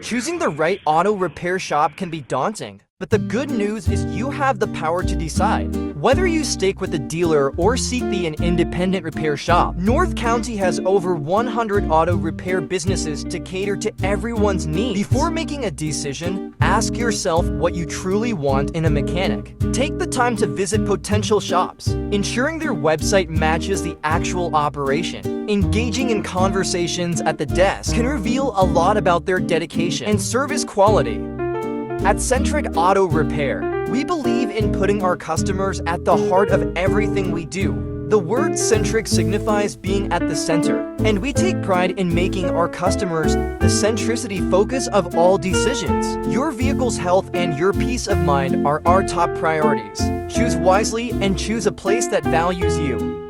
Choosing the right auto repair shop can be daunting, but the good news is you have the power to decide. Whether you stick with a dealer or seek an independent repair shop, North County has over 100 auto repair businesses to cater to everyone's needs. Before making a decision, ask yourself what you truly want in a mechanic. Take the time to visit potential shops, ensuring their website matches the actual operation. Engaging in conversations at the desk can reveal a lot about their dedication and service quality. At Centric Auto Repair, we believe in putting our customers at the heart of everything we do. The word centric signifies being at the center, and we take pride in making our customers the centricity focus of all decisions. Your vehicle's health and your peace of mind are our top priorities. Choose wisely and choose a place that values you.